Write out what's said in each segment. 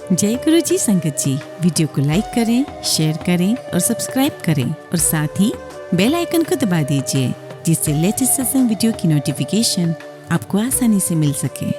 जय गुरु जी संगत जी, वीडियो को लाइक करें, शेयर करें और सब्सक्राइब करें और साथ ही बेल आइकन को दबा दीजिए जिससे लेटेस्ट सत्संग वीडियो की नोटिफिकेशन आपको आसानी से मिल सके।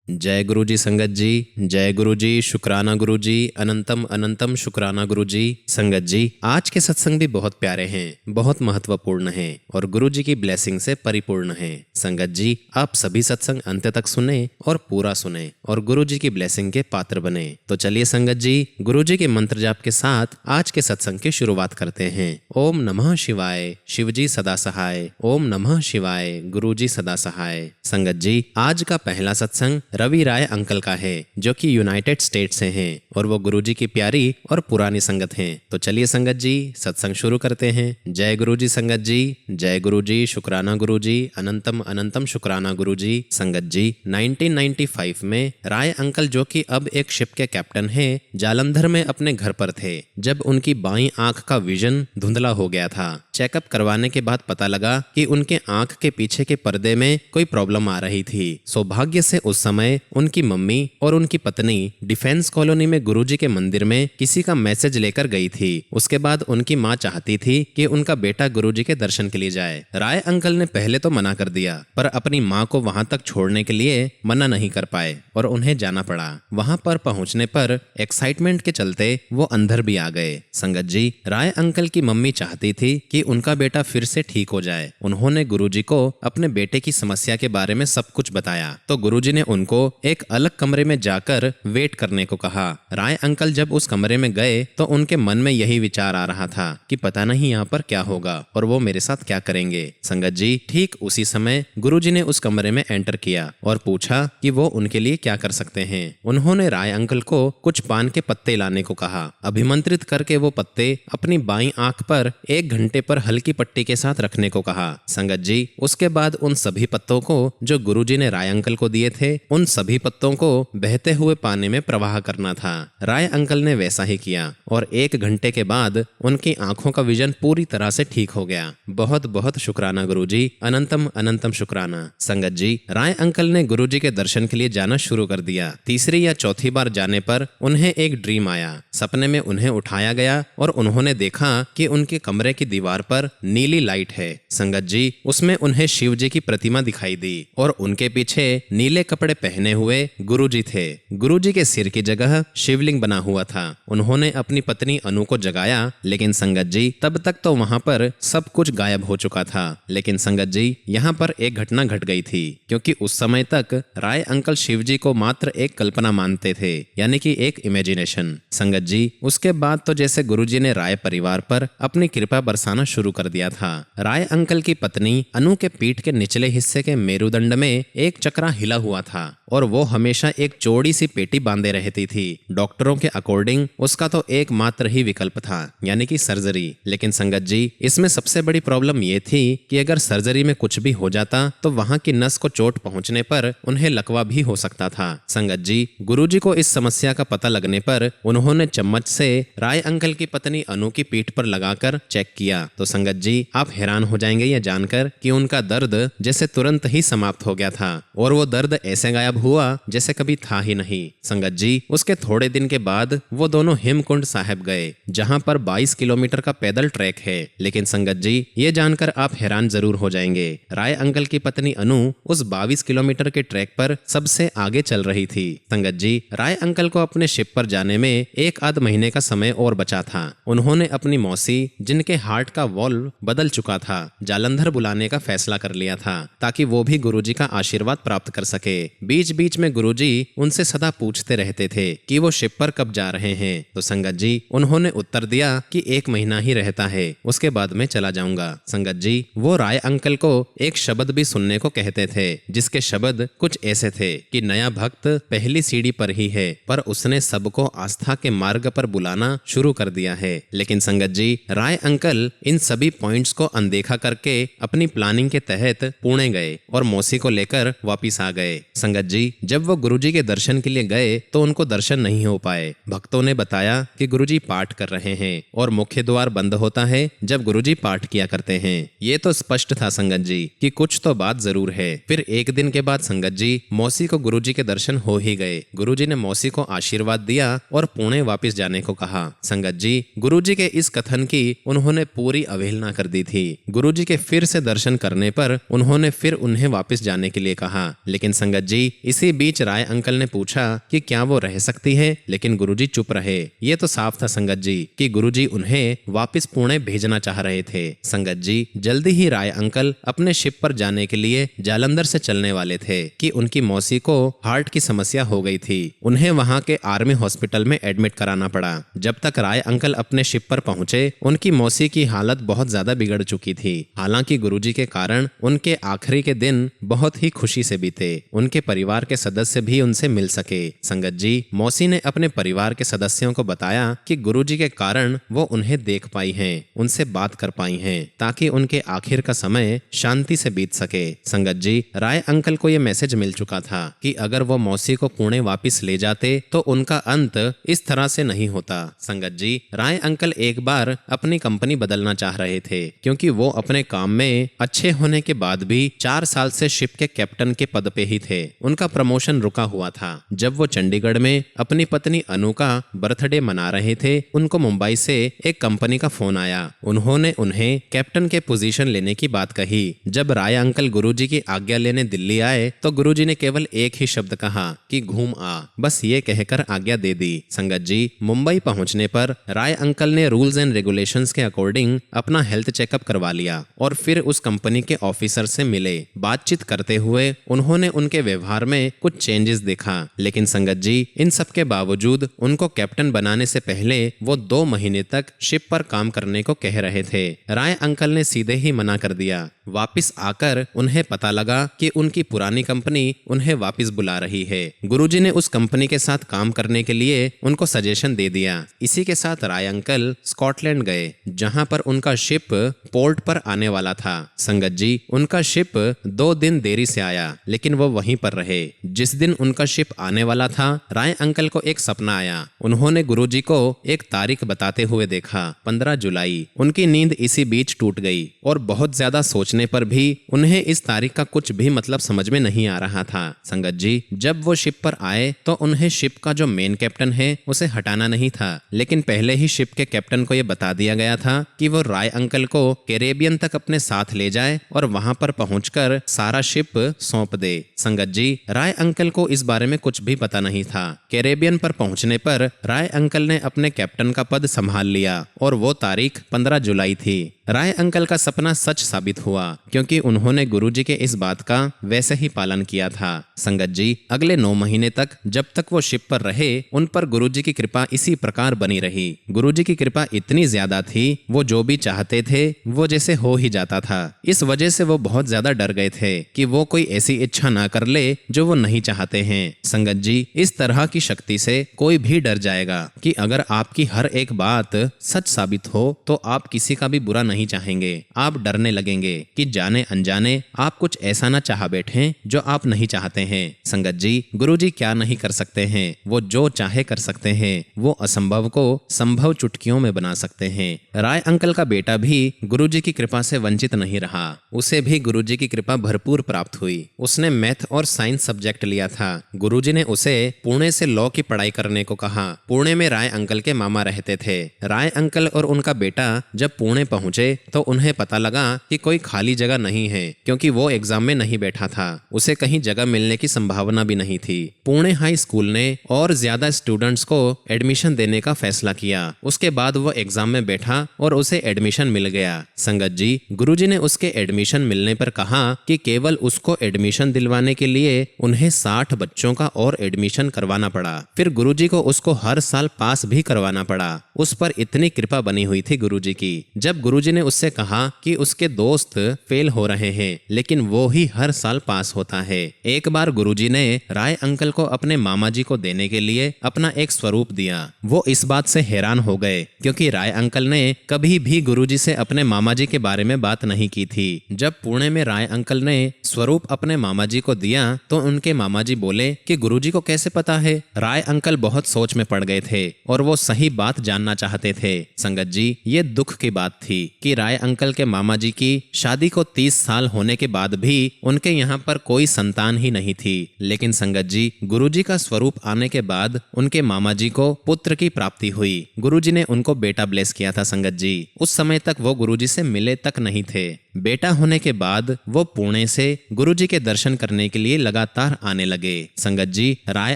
जय गुरु जी संगत जी, जय गुरु जी, शुक्राना गुरु जी, अनंतम अनंतम शुक्राना गुरु जी। संगत जी, आज के सत्संग भी बहुत प्यारे हैं, बहुत महत्वपूर्ण हैं और गुरु जी की ब्लेसिंग से परिपूर्ण हैं। संगत जी, आप सभी सत्संग अंत तक सुने और पूरा सुने और गुरु जी की ब्लेसिंग के पात्र बने। तो चलिए संगत जी, गुरु जी के मंत्र जाप के साथ आज के सत्संग की शुरुआत करते हैं। ओम नमः शिवाय, शिव जी सदा सहाय। ओम नमः शिवाय, गुरु जी सदा सहाय। संगत जी, आज का पहला सत्संग रवि राय अंकल का है जो कि यूनाइटेड स्टेट से हैं और वो गुरुजी की प्यारी और पुरानी संगत हैं। तो चलिए संगत जी, सत्संग शुरू करते हैं। जय गुरु जी संगत जी, जय गुरु जी, शुक्राना गुरु जी, अनंतम अनंतम शुक्राना गुरु जी। संगत जी, 1995 में राय अंकल जो कि अब एक शिप के कैप्टन हैं, जालंधर में अपने घर पर थे जब उनकी बाईं आंख का विजन धुंधला हो गया था। चेकअप करवाने के बाद पता लगा कि उनके आंख के पीछे के पर्दे में कोई प्रॉब्लम आ रही थी। सौभाग्य से उस समय उनकी मम्मी और उनकी पत्नी डिफेंस कॉलोनी में गुरुजी के मंदिर में किसी का मैसेज लेकर गई थी। उसके बाद उनकी माँ चाहती थी कि उनका बेटा गुरुजी के दर्शन के लिए जाए। राय अंकल ने पहले तो मना कर दिया, पर अपनी माँ को वहां तक छोड़ने के लिए मना नहीं कर पाए और उन्हें जाना पड़ा। वहां पर पहुंचने पर एक्साइटमेंट के चलते वो अंदर भी आ गए। संगत जी, राय अंकल की मम्मी चाहती थी कि उनका बेटा फिर से ठीक हो जाए। उन्होंने गुरुजी को अपने बेटे की समस्या के बारे में सब कुछ बताया तो गुरुजी ने उनको एक अलग कमरे में जाकर वेट करने को कहा। राय अंकल जब उस कमरे में गए तो उनके मन में यही विचार आ रहा था कि पता नहीं यहाँ पर क्या होगा और वो मेरे साथ क्या करेंगे। संगत जी, ठीक उसी समय गुरुजी ने उस कमरे में एंटर किया और पूछा कि वो उनके लिए क्या कर सकते हैं। उन्होंने राय अंकल को कुछ पान के पत्ते लाने को कहा। अभिमंत्रित करके वो पत्ते अपनी बाईं आंख पर 1 घंटे पर हल्की पट्टी के साथ रखने को कहा। संगत जी, उसके बाद उन सभी पत्तों को जो गुरुजी ने राय अंकल को दिए थे, उन सभी पत्तों को बहते हुए पानी में प्रवाह करना था। राय अंकल ने वैसा ही किया और 1 घंटे के बाद उनकी आंखों का विजन पूरी तरह से ठीक हो गया। बहुत बहुत शुक्राना गुरुजी, अनंतम अनंतम शुक्राना। संगत जी, राय अंकल ने गुरुजी के दर्शन के लिए जाना शुरू कर दिया। तीसरी या चौथी बार जाने पर उन्हें एक ड्रीम आया। सपने में उन्हें उठाया गया और उन्होंने देखा कि उनके कमरे की दीवार पर नीली लाइट है। संगत जी, उसमें उन्हें शिव जी की प्रतिमा दिखाई दी और उनके पीछे नीले कपड़े पहने हुए गुरुजी थे। गुरुजी के सिर की जगह शिवलिंग बना हुआ था। उन्होंने अपनी पत्नी अनु को जगाया, लेकिन संगत जी, तब तक तो वहां पर सब कुछ गायब हो चुका था। लेकिन संगत जी, यहाँ पर एक घटना घट गई थी, क्योंकि उस समय तक राय अंकल शिव जी को मात्र एक कल्पना मानते थे, यानी कि एक इमेजिनेशन। संगत जी, उसके बाद तो जैसे गुरुजी ने राय परिवार पर अपनी कृपा बरसाना शुरू कर दिया था। राय अंकल की पत्नी अनु के पीठ के निचले हिस्से के मेरुदंड में एक चक्रा हिला हुआ था और वो हमेशा एक चौड़ी सी पेटी बांधे रहती थी। डॉक्टरों के अकॉर्डिंग उसका तो एकमात्र ही विकल्प था, यानी कि सर्जरी। लेकिन संगत जी, इसमें सबसे बड़ी प्रॉब्लम ये थी कि अगर सर्जरी में कुछ भी हो जाता तो वहां की नस को चोट पहुंचने पर उन्हें लकवा भी हो सकता था। संगत जी, गुरुजी को इस समस्या का पता लगने पर उन्होंने चम्मच से राय अंकल की पत्नी अनु की पीठ पर लगाकर चेक किया तो संगत जी, आप हैरान हो जाएंगे यह जानकर कि उनका दर्द जैसे तुरंत ही समाप्त हो गया था और वो दर्द ऐसे गायब हुआ जैसे कभी था ही नहीं। संगत जी, उसके थोड़े दिन के बाद वो दोनों हेमकुंड साहिब गए, जहां पर 22 किलोमीटर का पैदल ट्रैक है। लेकिन संगत जी, ये जानकर आप हैरान जरूर हो जाएंगे, राय अंकल की पत्नी अनु उस 22 किलोमीटर के ट्रैक पर सबसे आगे चल रही थी। संगत जी, राय अंकल को अपने शिप पर जाने में 1 आध महीने का समय और बचा था। उन्होंने अपनी मौसी, जिनके हार्ट का वॉल्व बदल चुका था, जालंधर बुलाने का फैसला कर लिया था ताकि वो भी गुरुजी का आशीर्वाद प्राप्त कर सके। बीच बीच में गुरुजी उनसे सदा पूछते रहते थे कि वो शिप पर कब जा रहे हैं। तो संगत जी, उन्होंने उत्तर दिया कि 1 महीना ही रहता है, उसके बाद में चला जाऊंगा। संगत जी, वो राय अंकल को एक शब्द भी सुनने को कहते थे, जिसके शब्द कुछ ऐसे थे कि नया भक्त पहली सीढ़ी पर ही है, पर उसने सबको आस्था के मार्ग पर बुलाना शुरू कर दिया है। लेकिन संगत जी, राय अंकल इन सभी पॉइंट्स को अनदेखा करके अपनी प्लानिंग के तहत पुणे गए और मौसी को लेकर वापिस आ गए। संगत जी, जी, जब वो गुरुजी के दर्शन के लिए गए तो उनको दर्शन नहीं हो पाए। भक्तों ने बताया कि गुरुजी पाठ कर रहे हैं और मुख्य द्वार बंद होता है जब गुरुजी पाठ किया करते हैं। ये तो स्पष्ट था संगत जी कि कुछ तो बात जरूर है। फिर एक दिन के बाद संगत जी, मौसी को गुरुजी के दर्शन हो ही गए। गुरुजी ने मौसी को आशीर्वाद दिया और पुणे वापस जाने को कहा। संगत जी, गुरुजी के इस कथन की उन्होंने पूरी अवहेलना कर दी थी। गुरुजी के फिर से दर्शन करने पर उन्होंने फिर उन्हें वापस जाने के लिए कहा। लेकिन संगत जी, इसी बीच राय अंकल ने पूछा कि क्या वो रह सकती है, लेकिन गुरुजी चुप रहे। ये तो साफ था संगत जी कि गुरुजी उन्हें वापस पुणे भेजना चाह रहे थे। संगत जी, जल्दी ही राय अंकल अपने शिप पर जाने के लिए जालंधर से चलने वाले थे कि उनकी मौसी को हार्ट की समस्या हो गई थी। उन्हें वहां के आर्मी हॉस्पिटल में एडमिट कराना पड़ा। जब तक राय अंकल अपने शिप पर पहुंचे, उनकी मौसी की हालत बहुत ज्यादा बिगड़ चुकी थी। हालांकि गुरुजी के कारण उनके आखिरी के दिन बहुत ही खुशी से बीते। उनके परिवार के सदस्य भी उनसे मिल सके। संगत जी, मौसी ने अपने परिवार के सदस्यों को बताया कि गुरुजी के कारण वो उन्हें देख पाई हैं, उनसे बात कर पाई हैं, ताकि उनके आखिर का समय शांति से बीत सके। संगत जी, राय अंकल को यह मैसेज मिल चुका था कि अगर वो मौसी को पुणे वापस ले जाते तो उनका अंत इस तरह से नहीं होता। संगत जी, राय अंकल एक बार अपनी कंपनी बदलना चाह रहे थे, क्योंकि वो अपने काम में अच्छे होने के बाद भी 4 साल से शिप के कैप्टन के पद पे ही थे। उनका प्रमोशन रुका हुआ था। जब वो चंडीगढ़ में अपनी पत्नी अनु का बर्थडे मना रहे थे, उनको मुंबई से एक कंपनी का फोन आया। उन्होंने उन्हें कैप्टन के पोजीशन लेने की बात कही। जब राय अंकल गुरुजी की आज्ञा लेने दिल्ली आए तो गुरुजी ने केवल एक ही शब्द कहा कि घूम आ। बस ये कहकर आज्ञा दे दी। संगत जी, मुंबई पहुंचने पर राय अंकल ने रूल्स एंड रेगुलेशंस के अकॉर्डिंग अपना हेल्थ चेकअप करवा लिया और फिर उस कंपनी के ऑफिसर से मिले। बातचीत करते हुए उन्होंने उनके व्यवहार में कुछ चेंजेस देखा। लेकिन संगत जी, इन सब के बावजूद उनको कैप्टन बनाने से पहले वो 2 महीने तक शिप पर काम करने को कह रहे थे। राय अंकल ने सीधे ही मना कर दिया। वापस आकर उन्हें पता लगा कि उनकी पुरानी कंपनी उन्हें वापस बुला रही है। गुरुजी ने उस कंपनी के साथ काम करने के लिए उनको सजेशन दे दिया। इसी के साथ राय अंकल स्कॉटलैंड गए, जहां पर उनका शिप पोर्ट पर आने वाला था। संगत जी, उनका शिप 2 दिन देरी से आया, लेकिन वो वहीं पर रहे। जिस दिन उनका शिप आने वाला था, राय अंकल को एक सपना आया। उन्होंने गुरुजी को एक तारीख बताते हुए देखा, 15 जुलाई। उनकी नींद इसी बीच टूट गई और बहुत ज्यादा सोचने पर भी उन्हें इस तारीख का कुछ भी मतलब समझ में नहीं आ रहा था। संगत जी, जब वो शिप पर आए तो उन्हें शिप का जो मेन कैप्टन है उसे हटाना नहीं था, लेकिन पहले ही शिप के कैप्टन को यह बता दिया गया था कि वो राय अंकल को कैरेबियन तक अपने साथ ले जाए और वहां पर पहुंचकर सारा शिप सौंप दे। संगत जी, राय अंकल को इस बारे में कुछ भी पता नहीं था। कैरेबियन पर पहुंचने पर राय अंकल ने अपने कैप्टन का पद संभाल लिया और वो तारीख 15 जुलाई थी। राय अंकल का सपना सच साबित हुआ, क्योंकि उन्होंने गुरुजी के इस बात का वैसे ही पालन किया था। संगत जी, अगले 9 महीने तक जब तक वो शिप पर रहे, उन पर गुरुजी की कृपा इसी प्रकार बनी रही। गुरुजी की कृपा इतनी ज्यादा थी, वो जो भी चाहते थे वो जैसे हो ही जाता था। इस वजह से वो बहुत ज्यादा डर गए थे कि वो कोई ऐसी इच्छा ना कर ले जो वो नहीं चाहते हैं। संगत जी, इस तरह की शक्ति से कोई भी डर जाएगा कि अगर आपकी हर एक बात सच साबित हो तो आप किसी का भी बुरा नहीं चाहेंगे। आप डरने लगेंगे कि जाने अनजाने आप कुछ ऐसा ना चाह बैठें जो आप नहीं चाहते हैं। संगत जी, गुरुजी क्या नहीं कर सकते हैं, वो जो चाहे कर सकते हैं। वो असंभव को संभव चुटकियों में बना सकते हैं। राय अंकल का बेटा भी गुरुजी की कृपा से वंचित नहीं रहा। उसे भी गुरुजी की कृपा भरपूर प्राप्त हुई। उसने मैथ और साइंस सब्जेक्ट लिया था। गुरुजी ने उसे पुणे से लॉ की पढ़ाई करने को कहा। पुणे में राय अंकल के मामा रहते थे। राय अंकल और उनका बेटा जब पुणे पहुंचे तो उन्हें पता लगा कि कोई खाली जगह नहीं है, क्योंकि वो एग्जाम में नहीं बैठा था। उसे कहीं जगह मिलने की संभावना भी नहीं थी। पुणे हाई स्कूल ने और ज्यादा स्टूडेंट्स को एडमिशन देने का फैसला किया। उसके बाद वो एग्जाम में बैठा और उसे एडमिशन मिल गया। संगत जी, गुरुजी ने उसके एडमिशन मिलने पर कहा कि केवल उसको एडमिशन दिलवाने के लिए उन्हें 60 बच्चों का और एडमिशन करवाना पड़ा। फिर गुरुजी को उसको हर साल पास भी करवाना पड़ा। उस पर इतनी कृपा बनी हुई थी गुरुजी की। जब गुरुजी ने ने उससे कहा कि उसके दोस्त फेल हो रहे हैं लेकिन वो ही हर साल पास होता है। एक बार गुरुजी ने राय अंकल को अपने मामा जी को देने के लिए अपना एक स्वरूप दिया। वो इस बात से हैरान हो गए क्योंकि राय अंकल ने कभी भी गुरुजी से अपने मामा जी के बारे में बात नहीं की थी। जब पुणे में राय अंकल ने स्वरूप अपने मामा जी को दिया तो उनके मामा जी बोले कि गुरुजी को कैसे पता है। राय अंकल बहुत सोच में पड़ गए थे और वो सही बात जानना चाहते थे। संगत जी, ये दुख की बात थी कि राय अंकल के मामा जी की शादी को 30 साल होने के बाद भी उनके यहाँ पर कोई संतान ही नहीं थी। लेकिन संगत जी, गुरुजी का स्वरूप आने के बाद उनके मामा जी को पुत्र की प्राप्ति हुई। गुरुजी ने उनको बेटा ब्लेस किया था। संगत जी, उस समय तक वो गुरुजी से मिले तक नहीं थे। बेटा होने के बाद वो पुणे से गुरुजी के दर्शन करने के लिए लगातार आने लगे। संगत जी, राय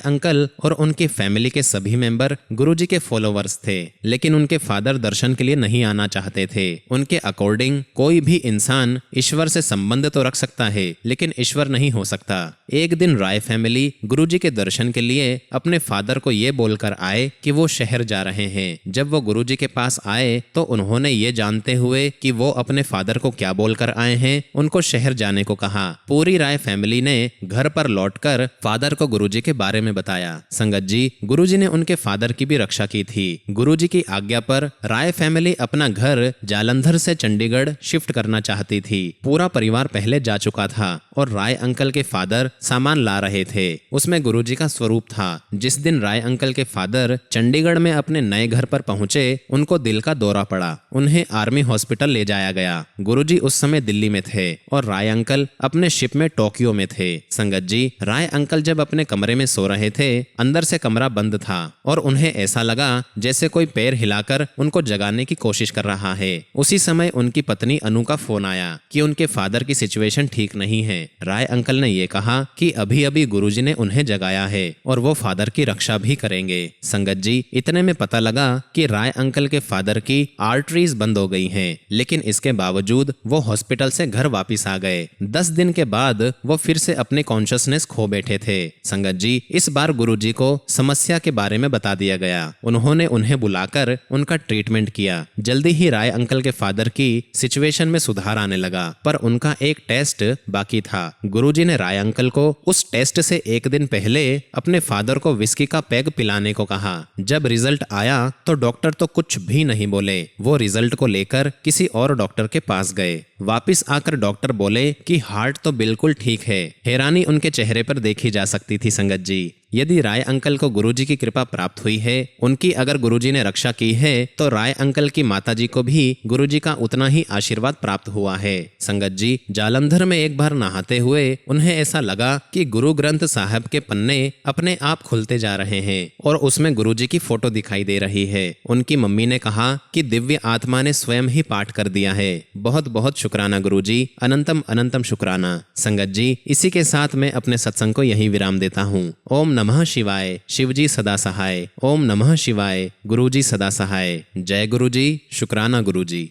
अंकल और उनकी फैमिली के सभी मेंबर गुरुजी के फॉलोवर्स थे, लेकिन उनके फादर दर्शन के लिए नहीं आना चाहते थे। उनके अकॉर्डिंग कोई भी इंसान ईश्वर से संबंध तो रख सकता है लेकिन ईश्वर नहीं हो सकता। एक दिन राय फैमिली गुरुजी के दर्शन के लिए अपने फादर को ये बोलकर आए कि वो शहर जा रहे हैं। जब वो गुरुजी के पास आए तो उन्होंने ये जानते हुए कि वो अपने फादर को क्या बोलकर आए हैं, उनको शहर जाने को कहा। पूरी राय फैमिली ने घर पर लौटकर फादर को गुरुजी के बारे में बताया। संगत जी, गुरुजी ने उनके फादर की भी रक्षा की थी। गुरुजी की आज्ञा पर राय फैमिली अपना घर जालंधर से चंडीगढ़ शिफ्ट करना चाहती थी। पूरा परिवार पहले जा चुका था और राय अंकल के फादर सामान ला रहे थे। उसमें गुरुजी का स्वरूप था। जिस दिन राय अंकल के फादर चंडीगढ़ में अपने नए घर पर पहुंचे, उनको दिल का दौरा पड़ा। उन्हें आर्मी हॉस्पिटल ले जाया गया। गुरुजी उस समय दिल्ली में थे और राय अंकल अपने शिप में टोक्यो में थे। संगत जी, राय अंकल जब अपने कमरे में सो रहे थे, अंदर से कमरा बंद था और उन्हें ऐसा लगा जैसे कोई पैर हिलाकर उनको जगाने की कोशिश कर रहा है। उसी समय उनकी पत्नी अनु का फोन आया कि उनके फादर की सिचुएशन ठीक नहीं है। राय अंकल ने ये कहा कि अभी अभी गुरुजी ने उन्हें जगाया है और वो फादर की रक्षा भी करेंगे। संगत जी, इतने में पता लगा कि राय अंकल के फादर की आर्टरीज बंद हो गई हैं, लेकिन इसके बावजूद वो हॉस्पिटल से घर वापस आ गए। 10 दिन के बाद वो फिर से अपने कॉन्शियसनेस खो बैठे थे। संगत जी, इस बार गुरुजी को समस्या के बारे में बता दिया गया। उन्होंने उन्हें बुलाकर उनका ट्रीटमेंट किया। जल्दी ही राय अंकल के फादर की सिचुएशन में सुधार आने लगा, पर उनका एक टेस्ट बाकी था। गुरुजी ने राय अंकल को उस टेस्ट से एक दिन पहले अपने फादर को विस्की का पैग पिलाने को कहा। जब रिजल्ट आया तो डॉक्टर तो कुछ भी नहीं बोले। वो रिजल्ट को लेकर किसी और डॉक्टर के पास गए। वापिस आकर डॉक्टर बोले कि हार्ट तो बिल्कुल ठीक है। हैरानी उनके चेहरे पर देखी जा सकती थी। संगत जी, यदि राय अंकल को गुरुजी की कृपा प्राप्त हुई है, उनकी अगर गुरुजी ने रक्षा की है, तो राय अंकल की माताजी को भी गुरुजी का उतना ही आशीर्वाद प्राप्त हुआ है। संगत जी, जालंधर में एक बार नहाते हुए उन्हें ऐसा लगा कि गुरु ग्रंथ साहब के पन्ने अपने आप खुलते जा रहे हैं और उसमें गुरुजी की फोटो दिखाई दे रही है। उनकी मम्मी ने कहा कि दिव्य आत्मा ने स्वयं ही पाठ कर दिया है। बहुत बहुत शुक्राना गुरुजी, अनंतम अनंतम शुक्राना। संगत जी, इसी के साथ मैं अपने सत्संग को यहीं विराम देता हूँ। ओम नमः शिवाय, शिवजी सदा सहाय। ओम नमः शिवाय, गुरुजी सदा सहाय। जय गुरुजी, शुक्राना गुरुजी।